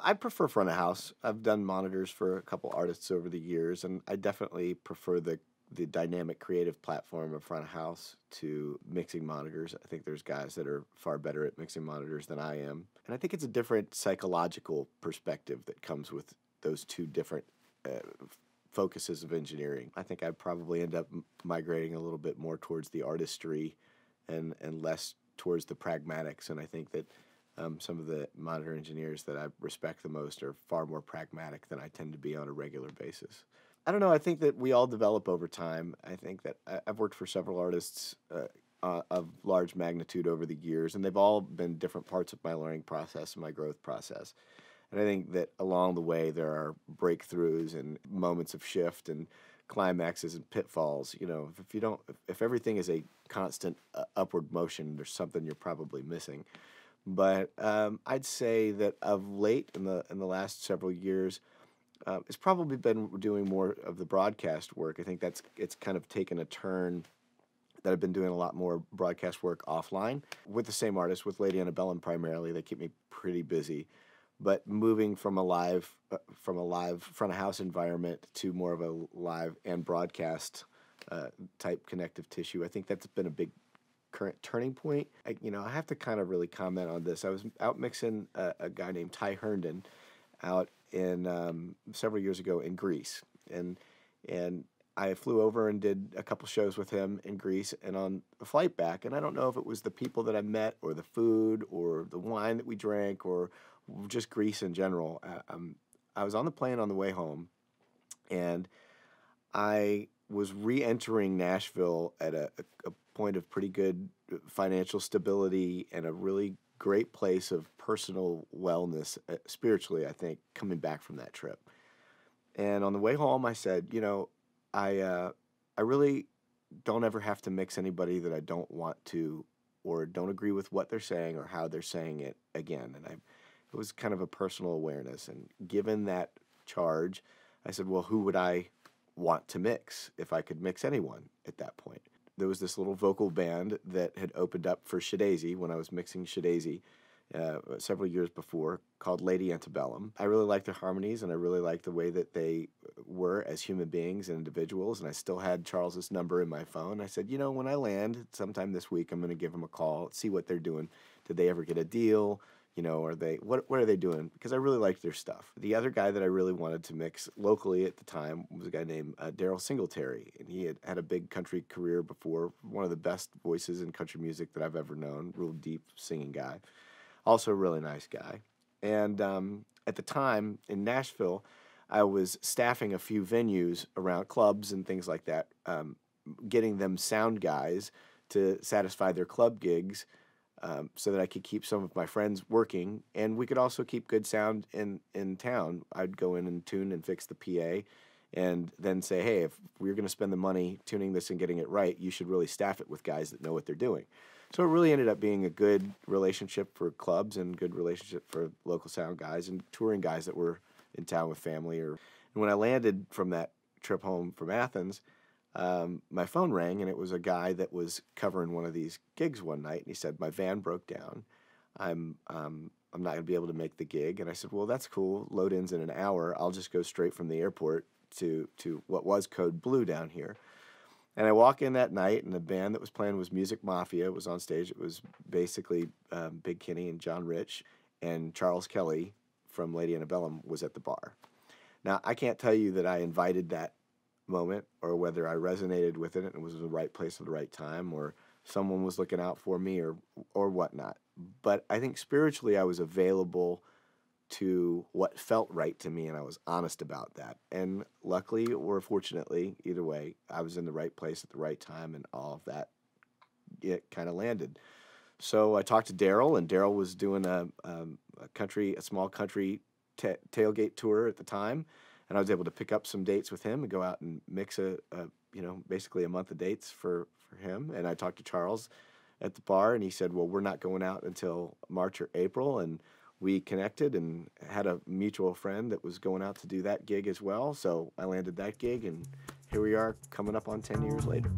I prefer front of house. I've done monitors for a couple artists over the years, and I definitely prefer the dynamic creative platform of front of house to mixing monitors. I think there's guys that are far better at mixing monitors than I am. And I think it's a different psychological perspective that comes with those two different uh, focuses of engineering. I think I'd probably end up migrating a little bit more towards the artistry and less towards the pragmatics. And I think that some of the monitor engineers that I respect the most are far more pragmatic than I tend to be on a regular basis. I don't know. I think that we all develop over time. I think that I've worked for several artists of large magnitude over the years, and they've all been different parts of my learning process and my growth process. And I think that along the way there are breakthroughs and moments of shift and climaxes and pitfalls. You know, if you don't, if everything is a constant upward motion, there's something you're probably missing. But I'd say that of late, in the last several years, it's probably been doing more of the broadcast work. I think it's kind of taken a turn that I've been doing a lot more broadcast work offline with the same artists, with Lady Antebellum primarily. They keep me pretty busy. But moving from a live front of house environment to more of a live and broadcast type connective tissue, I think that's been a big current turning point. I have to kind of really comment on this. I was out mixing a guy named Ty Herndon out in several years ago in Greece, and I flew over and did a couple shows with him in Greece, and on the flight back, and I don't know if it was the people that I met or the food or the wine that we drank or just Greece in general. I was on the plane on the way home, and I was re-entering Nashville at a point of pretty good financial stability and a really great place of personal wellness, spiritually, I think, coming back from that trip. And on the way home, I said, I really don't ever have to mix anybody that I don't want to or don't agree with what they're saying or how they're saying it again. And it was kind of a personal awareness. And given that charge, I said, well, who would I want to mix if I could mix anyone at that point? There was this little vocal band that had opened up for Shadazy when I was mixing Shadazy several years before, called Lady Antebellum. I really liked their harmonies, and I really liked the way that they were as human beings and individuals, and I still had Charles's number in my phone. I said, when I land sometime this week, I'm going to give them a call, see what they're doing. Did they ever get a deal? Are they what are they doing? Because I really liked their stuff. The other guy that I really wanted to mix locally at the time was a guy named Daryl Singletary, and he had a big country career before, one of the best voices in country music that I've ever known, real deep singing guy. Also a really nice guy. And at the time in Nashville, I was staffing a few venues around clubs and things like that, getting them sound guys to satisfy their club gigs, so that I could keep some of my friends working, and we could also keep good sound in town. I'd go in and tune and fix the PA, and then say, hey, if we're going to spend the money tuning this and getting it right, you should really staff it with guys that know what they're doing. So it really ended up being a good relationship for clubs and good relationship for local sound guys and touring guys that were in town with family. And when I landed from that trip home from Athens, my phone rang, and it was a guy that was covering one of these gigs one night, and he said, my van broke down. I'm not going to be able to make the gig. And I said, well, that's cool. Load ins in an hour. I'll just go straight from the airport to what was Code Blue down here. And I walk in that night, and the band that was playing was Music Mafia. It was on stage. It was basically Big Kenny and John Rich, and Charles Kelly from Lady Antebellum was at the bar. Now, I can't tell you that I invited that moment or whether I resonated with it and it was in the right place at the right time or someone was looking out for me or whatnot. But I think spiritually I was available to what felt right to me, and I was honest about that. And luckily or fortunately, either way, I was in the right place at the right time, and all of that, it kind of landed. So I talked to Daryl, and Daryl was doing a small country tailgate tour at the time, and I was able to pick up some dates with him and go out and mix basically a month of dates for him. And I talked to Charles at the bar, and he said, well, we're not going out until March or April, and we connected and had a mutual friend that was going out to do that gig as well. So I landed that gig, and here we are coming up on 10 years later.